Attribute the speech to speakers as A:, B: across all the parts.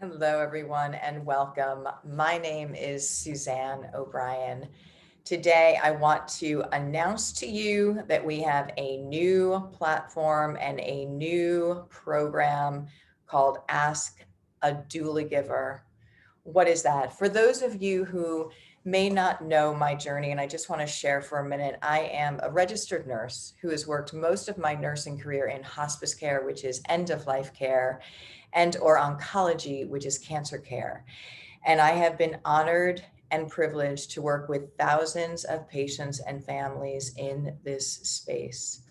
A: Hello, everyone, and welcome. My name is Suzanne O'Brien. Today, I want to announce to you that we have a new platform and a new program called Ask a Doulagiver. What is that? For those of you who may not know my journey, and I just want to share for a minute, I am a registered nurse who has worked most of my nursing career in hospice care, which is end-of-life care, and or oncology, which is cancer care. And I have been honored and privileged to work with thousands of patients and families in this space.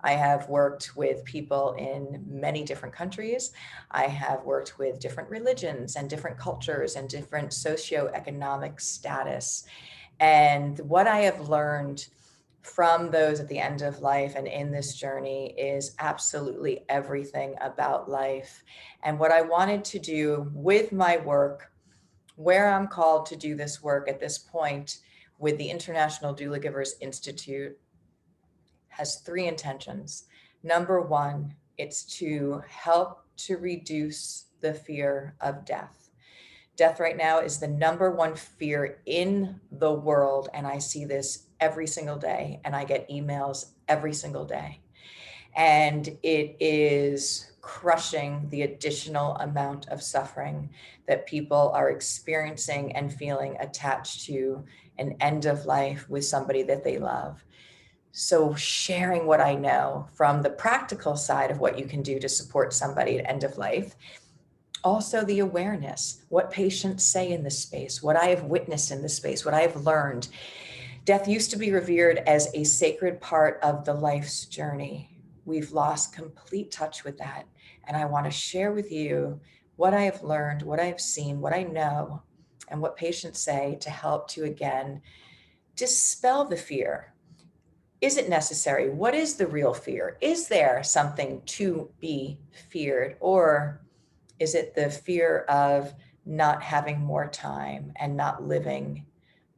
A: I have worked with people in many different countries. I have worked with different religions and different cultures and different socioeconomic status. And what I have learned from those at the end of life and in this journey is absolutely everything about life. And what I wanted to do with my work, where I'm called to do this work at this point with the International Doulagivers Institute, has three intentions. Number one, it's to help to reduce the fear of death. Death right now is the number one fear in the world. And I see this every single day, and I get emails every single day. And it is crushing the additional amount of suffering that people are experiencing and feeling attached to an end of life with somebody that they love. So sharing what I know from the practical side of what you can do to support somebody at end of life, also the awareness, what patients say in this space, what I have witnessed in this space, what I have learned. Death used to be revered as a sacred part of the life's journey. We've lost complete touch with that. And I want to share with you what I have learned, what I have seen, what I know, and what patients say to help to, again, dispel the fear. Is it necessary? What is the real fear? Is there something to be feared? Or is it the fear of not having more time and not living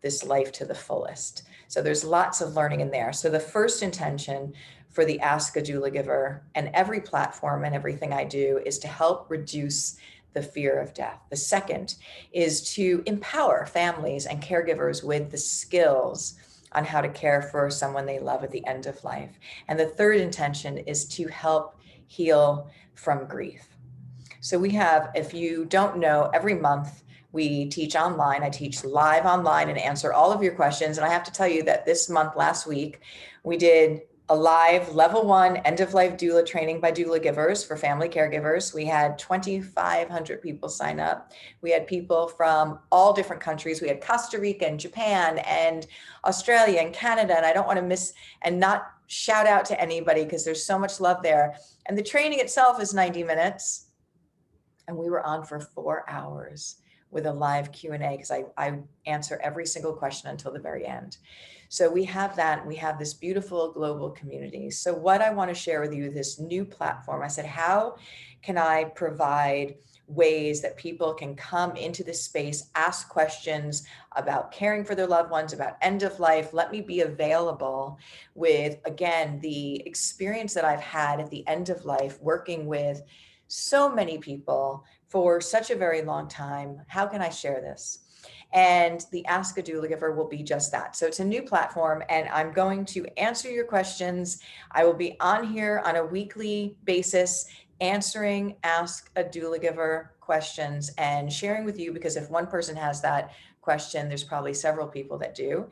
A: this life to the fullest? So there's lots of learning in there. So the first intention for the Ask a Doulagiver and every platform and everything I do is to help reduce the fear of death. The second is to empower families and caregivers with the skills on how to care for someone they love at the end of life. And the third intention is to help heal from grief. So we have, if you don't know, every month we teach online. I teach live online and answer all of your questions. And I have to tell you that this month, last week, we did a live level 1 end-of-life doula training by Doulagivers for family caregivers. We had 2,500 people sign up. We had people from all different countries. We had Costa Rica and Japan and Australia and Canada. And I don't want to miss and not shout out to anybody because there's so much love there. And the training itself is 90 minutes. And we were on for 4 hours with a live Q&A because I answer every single question until the very end. So we have that. We have this beautiful global community. So what I want to share with you, this new platform, I said, how can I provide ways that people can come into this space, ask questions about caring for their loved ones, about end of life. Let me be available with, again, the experience that I've had at the end of life, working with so many people for such a very long time. How can I share this? And the Ask a Doulagiver will be just that. So it's a new platform, and I'm going to answer your questions. I will be on here on a weekly basis, answering Ask a Doulagiver questions and sharing with you, because if one person has that question, there's probably several people that do.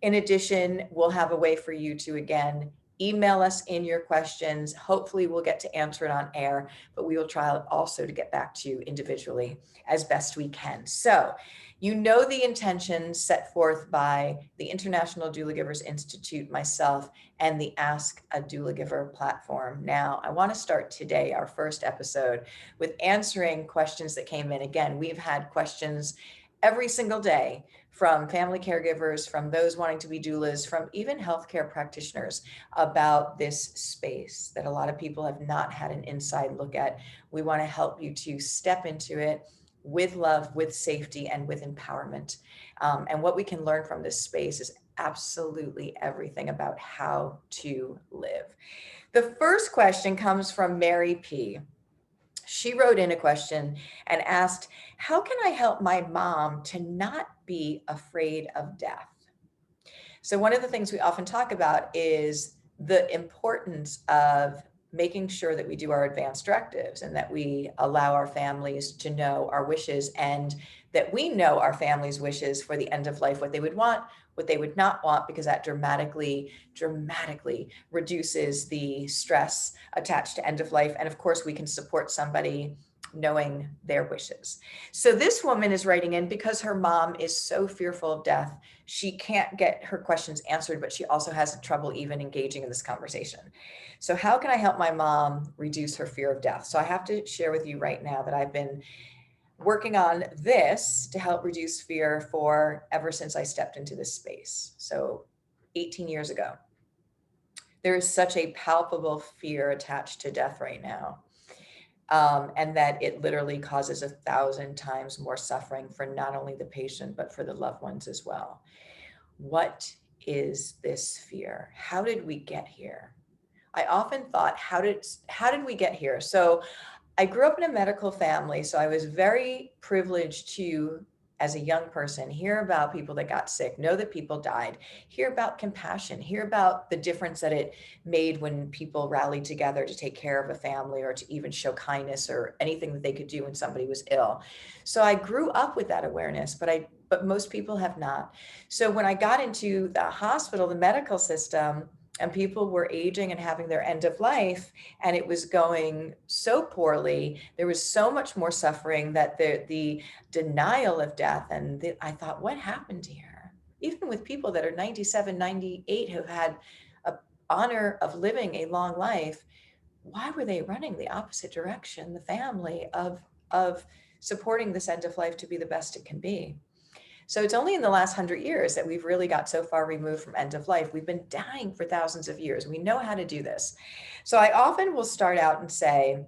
A: In addition, we'll have a way for you to, again, email us in your questions. Hopefully we'll get to answer it on air, but we will try also to get back to you individually as best we can. So you know the intentions set forth by the International Doulagivers Institute, myself, and the Ask a Doulagiver platform. Now, I want to start today, our first episode, with answering questions that came in. Again, we've had questions every single day from family caregivers, from those wanting to be doulas, from even healthcare practitioners about this space that a lot of people have not had an inside look at. We want to help you to step into it with love, with safety, and with empowerment. And what we can learn from this space is absolutely everything about how to live. The first question comes from Mary P. She wrote in a question and asked, how can I help my mom to not be afraid of death? So one of the things we often talk about is the importance of making sure that we do our advanced directives and that we allow our families to know our wishes, and that we know our families' wishes for the end of life, what they would want, what they would not want, because that dramatically reduces the stress attached to end of life. And of course, we can support somebody knowing their wishes. So this woman is writing in because her mom is so fearful of death. She can't get her questions answered, but she also has trouble even engaging in this conversation. So how can I help my mom reduce her fear of death? So I have to share with you right now that I've been working on this to help reduce fear for ever since I stepped into this space. So 18 years ago. There is such a palpable fear attached to death right now. And that it literally causes 1,000 times more suffering for not only the patient, but for the loved ones as well. What is this fear? How did we get here? I often thought, how did we get here? So I grew up in a medical family, so I was very privileged to, as a young person, hear about people that got sick, know that people died, hear about compassion, hear about the difference that it made when people rallied together to take care of a family or to even show kindness or anything that they could do when somebody was ill. So I grew up with that awareness, but most people have not. So when I got into the hospital, the medical system, and people were aging and having their end of life, and it was going so poorly, there was so much more suffering, that the denial of death, and I thought, what happened here? Even with people that are 97, 98, who had a honor of living a long life, why were they running the opposite direction, the family, of supporting this end of life to be the best it can be? So it's only in the last 100 years that we've really got so far removed from end of life. We've been dying for thousands of years. We know how to do this. So I often will start out and say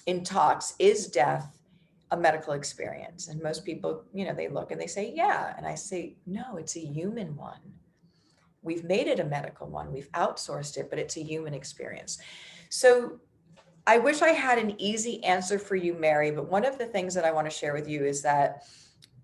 A: in talks, is death a medical experience? And most people, they look and they say, yeah. And I say, no, it's a human one. We've made it a medical one. We've outsourced it, but it's a human experience. So I wish I had an easy answer for you, Mary, but one of the things that I want to share with you is that,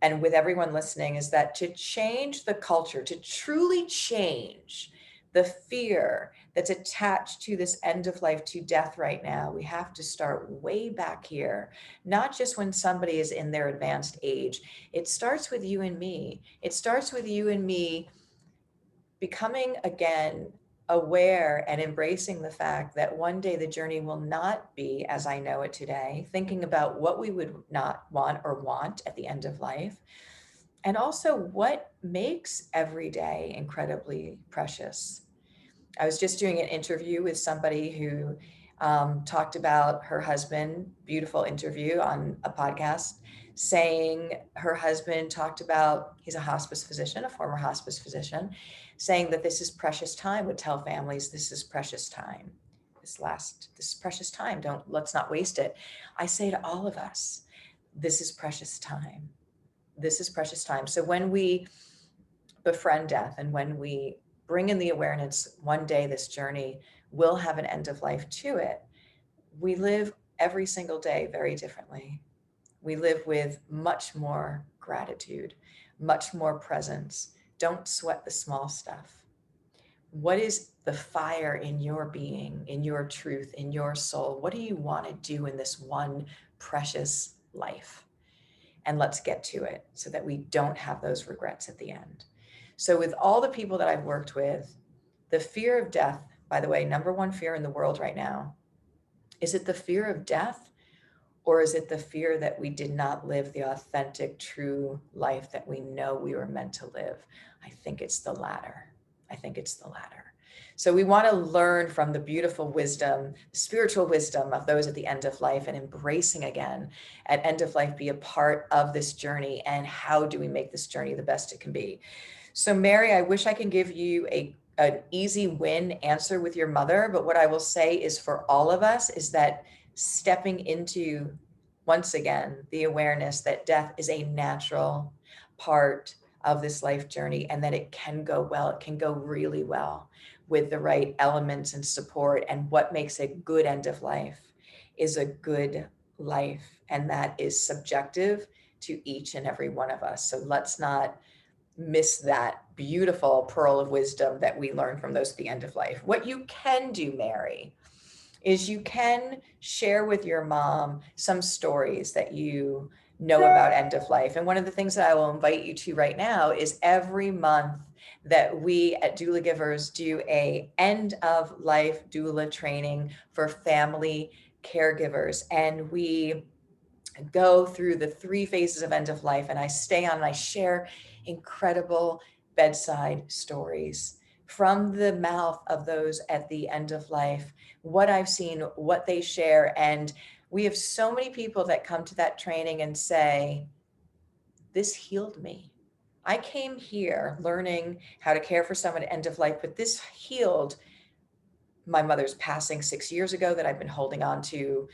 A: and with everyone listening, is that to change the culture, to truly change the fear that's attached to this end of life, to death right now, we have to start way back here, not just when somebody is in their advanced age. It starts with you and me. It starts with you and me becoming again aware and embracing the fact that one day the journey will not be as I know it today, thinking about what we would not want or want at the end of life, and also what makes every day incredibly precious. I was just doing an interview with somebody who talked about her husband, beautiful interview on a podcast, saying her husband talked about, he's a hospice physician, a former hospice physician, saying that this is precious time, would tell families, this is precious time. This is precious time. Let's not waste it. I say to all of us, this is precious time. This is precious time. So when we befriend death and when we bring in the awareness, one day this journey will have an end of life to it, we live every single day very differently. We live with much more gratitude, much more presence. Don't sweat the small stuff. What is the fire in your being, in your truth, in your soul? What do you want to do in this one precious life? And let's get to it so that we don't have those regrets at the end. So with all the people that I've worked with, the fear of death, by the way, number one fear in the world right now, is it the fear of death, or is it the fear that we did not live the authentic, true life that we know we were meant to live? I think it's the latter. So we want to learn from the beautiful wisdom, spiritual wisdom of those at the end of life, and embracing again at end of life, be a part of this journey. And how do we make this journey the best it can be? So Mary, I wish I can give you an easy win answer with your mother, but what I will say is for all of us is that stepping into, once again, the awareness that death is a natural part of this life journey, and that it can go well, it can go really well with the right elements and support. And what makes a good end of life is a good life, and that is subjective to each and every one of us. So let's not miss that beautiful pearl of wisdom that we learn from those at the end of life. What you can do, Mary, is you can share with your mom some stories that you know about end of life. And one of the things that I will invite you to right now is every month that we at Doulagivers do a end of life doula training for family caregivers. And we go through the 3 phases of end of life, and I stay on and I share incredible bedside stories from the mouth of those at the end of life, what I've seen, what they share. And we have so many people that come to that training and say, this healed me. I came here learning how to care for someone at end of life, but this healed my mother's passing 6 years ago that I've been holding on to,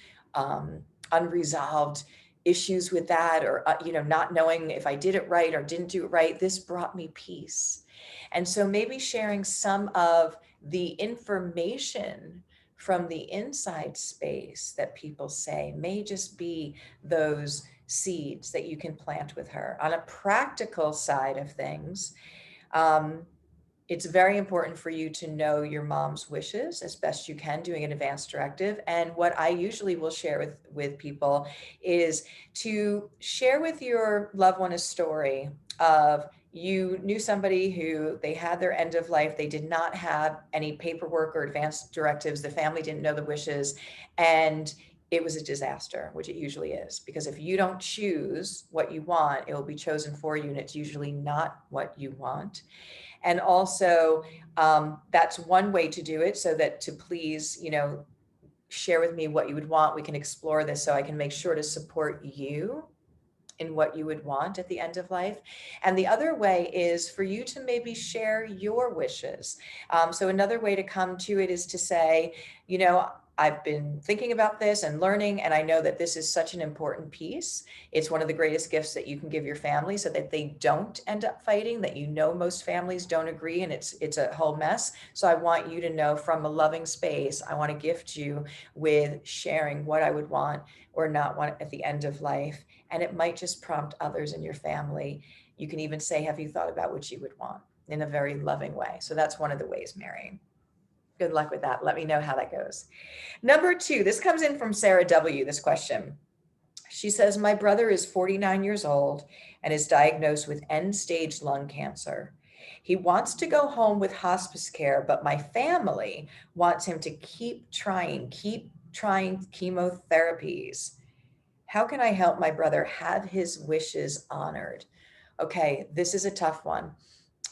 A: unresolved issues with that, or not knowing if I did it right or didn't do it right. This brought me peace. And so maybe sharing some of the information from the inside space that people say may just be those seeds that you can plant with her. On a practical side of things, it's very important for you to know your mom's wishes as best you can, doing an advance directive. And what I usually will share with people is to share with your loved one a story of, you knew somebody who they had their end of life. They did not have any paperwork or advance directives. The family didn't know the wishes, and it was a disaster, which it usually is, because if you don't choose what you want, it will be chosen for you, and it's usually not what you want. And also, that's one way to do it, so that to please, share with me what you would want. We can explore this so I can make sure to support you in what you would want at the end of life. And the other way is for you to maybe share your wishes. So another way to come to it is to say, I've been thinking about this and learning, and I know that this is such an important piece. It's one of the greatest gifts that you can give your family, so that they don't end up fighting, that most families don't agree, and it's a whole mess. So I want you to know, from a loving space, I want to gift you with sharing what I would want or not want at the end of life. And it might just prompt others in your family. You can even say, have you thought about what you would want, in a very loving way. So that's one of the ways, Mary. Good luck with that. Let me know how that goes. Number 2, this comes in from Sarah W., this question. She says, my brother is 49 years old and is diagnosed with end-stage lung cancer. He wants to go home with hospice care, but my family wants him to keep trying chemotherapies. How can I help my brother have his wishes honored? Okay, this is a tough one.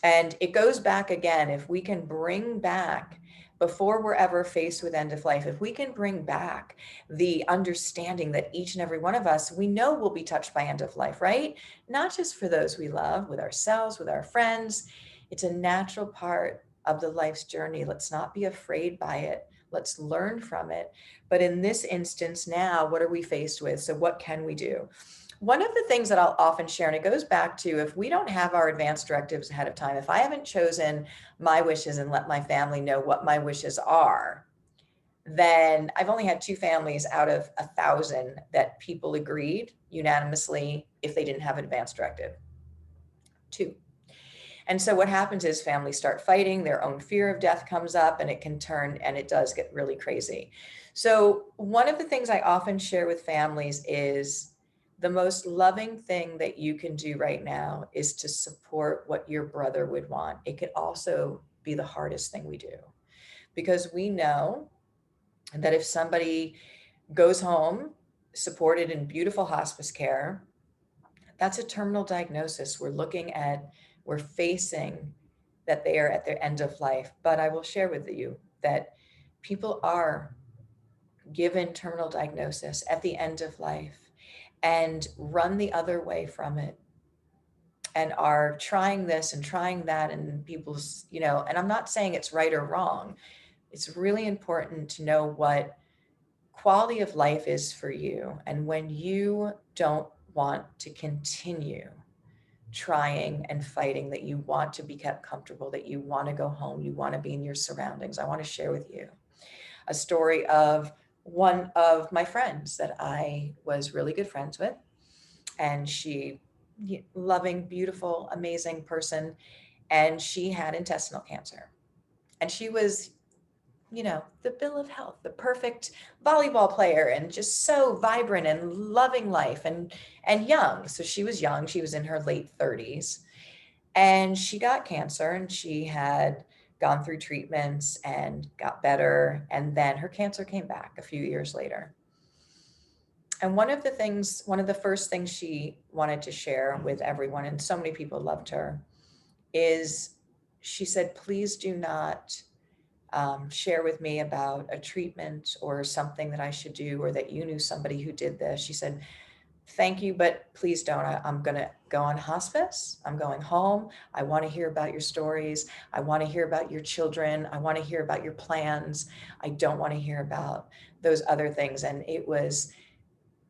A: And it goes back again, if we can bring back, before we're ever faced with end of life, if we can bring back the understanding that each and every one of us, we know will be touched by end of life, right? Not just for those we love, with ourselves, with our friends. It's a natural part of the life's journey. Let's not be afraid by it. Let's learn from it. But in this instance now, what are we faced with? So what can we do? One of the things that I'll often share, and it goes back to, if we don't have our advance directives ahead of time, if I haven't chosen my wishes and let my family know what my wishes are, then I've only had 2 families out of 1,000 that people agreed unanimously if they didn't have an advance directive. 2. And so what happens is families start fighting, their own fear of death comes up, and it can turn, and it does get really crazy. So one of the things I often share with families is, the most loving thing that you can do right now is to support what your brother would want. It could also be the hardest thing we do, because we know that if somebody goes home supported in beautiful hospice care, that's a terminal diagnosis. We're facing that they are at their end of life. But I will share with you that people are given terminal diagnosis at the end of life and run the other way from it, and are trying this and trying that, and people's, and I'm not saying it's right or wrong. It's really important to know what quality of life is for you. And when you don't want to continue trying and fighting, that you want to be kept comfortable, that you want to go home, you want to be in your surroundings, I want to share with you a story of one of my friends that I was really good friends with, and she, loving, beautiful, amazing person, and she had intestinal cancer. And she was, the bill of health, the perfect volleyball player, and just so vibrant and loving life, and young. So she was young. She was in her late 30s, and she got cancer, and she had gone through treatments and got better. And then her cancer came back a few years later. And one of the first things she wanted to share with everyone, and so many people loved her, is she said, please do not share with me about a treatment or something that I should do, or that you knew somebody who did this. She said, thank you, but please don't. I'm going to go on hospice. I'm going home. I want to hear about your stories. I want to hear about your children. I want to hear about your plans. I don't want to hear about those other things. And it was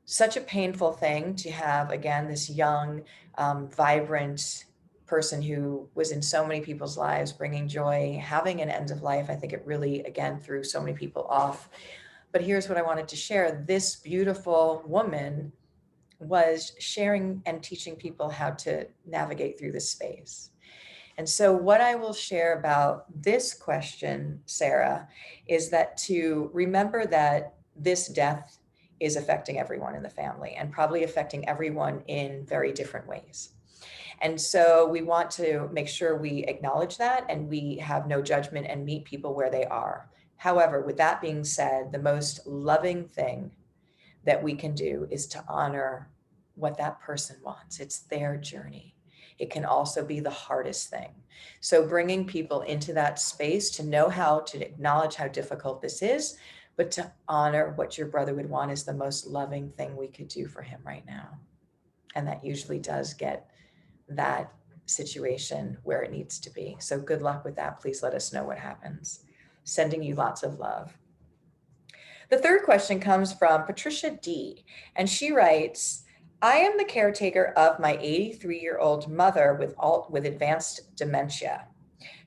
A: such a painful thing to have, again, this young, vibrant person who was in so many people's lives, bringing joy, having an end of life. I think it really, again, threw so many people off. But here's what I wanted to share. This beautiful woman was sharing and teaching people how to navigate through this space. And so what I will share about this question, Sarah, is that to remember that this death is affecting everyone in the family, and probably affecting everyone in very different ways. And so we want to make sure we acknowledge that, and we have no judgment and meet people where they are. However, with that being said, the most loving thing that we can do is to honor what that person wants. It's their journey. It can also be the hardest thing. So bringing people into that space to know how to acknowledge how difficult this is, but to honor what your brother would want is the most loving thing we could do for him right now. And that usually does get that situation where it needs to be. So good luck with that. Please let us know what happens. Sending you lots of love. The third question comes from Patricia D, and she writes, I am the caretaker of my 83-year-old mother with advanced dementia.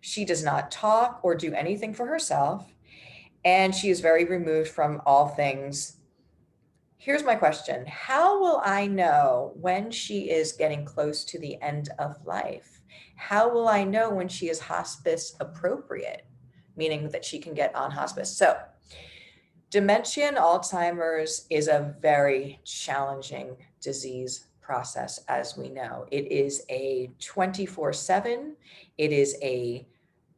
A: She does not talk or do anything for herself, and she is very removed from all things. Here's my question. How will I know when she is getting close to the end of life? How will I know when she is hospice appropriate, meaning that she can get on hospice? So dementia and Alzheimer's is a very challenging disease process, as we know. It is a 24/7. It is a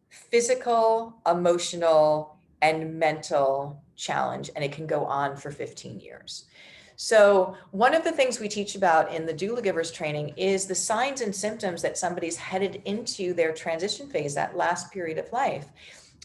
A: physical, emotional, and mental challenge, and it can go on for 15 years. So one of the things we teach about in the Doulagivers training is the signs and symptoms that somebody's headed into their transition phase, that last period of life.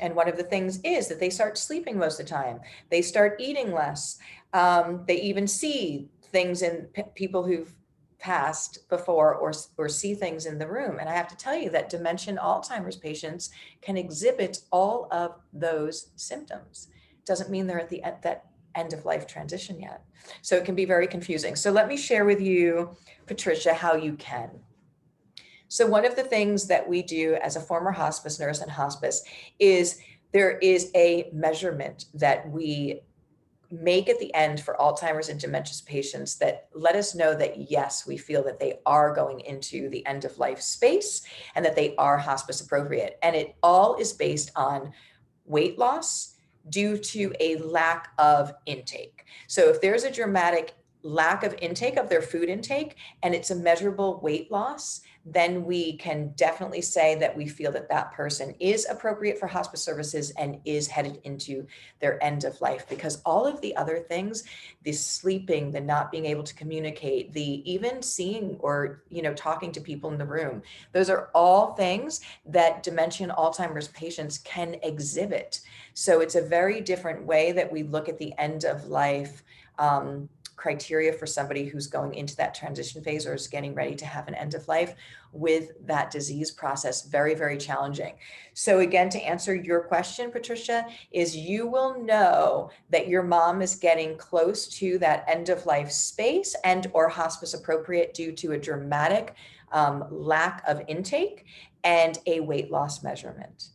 A: And one of the things is that they start sleeping most of the time. They start eating less. They even see things in people who've passed before, or see things in the room. And I have to tell you that dementia and Alzheimer's patients can exhibit all of those symptoms. Doesn't mean they're at that end of life transition yet. So it can be very confusing. So let me share with you, Patricia, how you can. So one of the things that we do as a former hospice nurse and hospice is there is a measurement that we make at the end for Alzheimer's and dementia patients that let us know that, yes, we feel that they are going into the end of life space and that they are hospice appropriate. And it all is based on weight loss due to a lack of intake. So if there's a dramatic lack of intake of their food intake and it's a measurable weight loss, then we can definitely say that we feel that that person is appropriate for hospice services and is headed into their end of life. Because all of the other things, the sleeping, the not being able to communicate, the even seeing or talking to people in the room, those are all things that dementia and Alzheimer's patients can exhibit. So it's a very different way that we look at the end of life criteria for somebody who's going into that transition phase or is getting ready to have an end of life with that disease process. Very, very challenging. So again, to answer your question, Patricia, is you will know that your mom is getting close to that end of life space and or hospice appropriate due to a dramatic lack of intake and a weight loss measurement.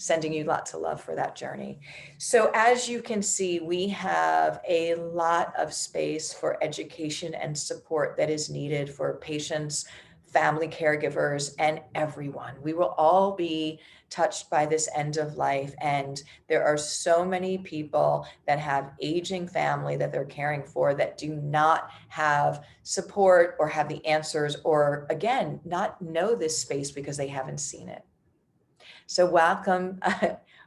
A: sending you lots of love for that journey. So as you can see, we have a lot of space for education and support that is needed for patients, family caregivers, and everyone. We will all be touched by this end of life. And there are so many people that have aging family that they're caring for that do not have support or have the answers, or again, not know this space because they haven't seen it. So welcome,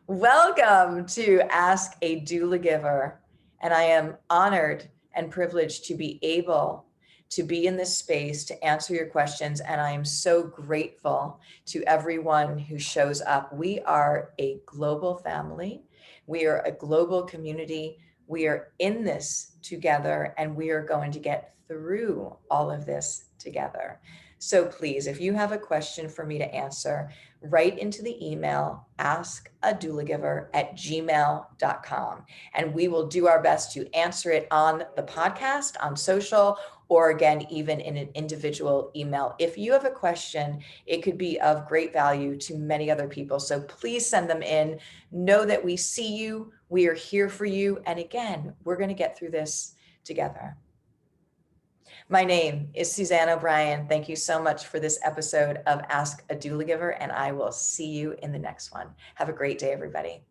A: welcome to Ask a Doulagiver. And I am honored and privileged to be able to be in this space to answer your questions. And I am so grateful to everyone who shows up. We are a global family. We are a global community. We are in this together, and we are going to get through all of this together. So please, if you have a question for me to answer, write into the email askadoulagiver@gmail.com, and we will do our best to answer it on the podcast, on social, or again, even in an individual email. If you have a question, it could be of great value to many other people. So please send them in. Know that we see you. We are here for you. And again, we're going to get through this together. My name is Suzanne O'Brien. Thank you so much for this episode of Ask a Doulagiver, and I will see you in the next one. Have a great day, everybody.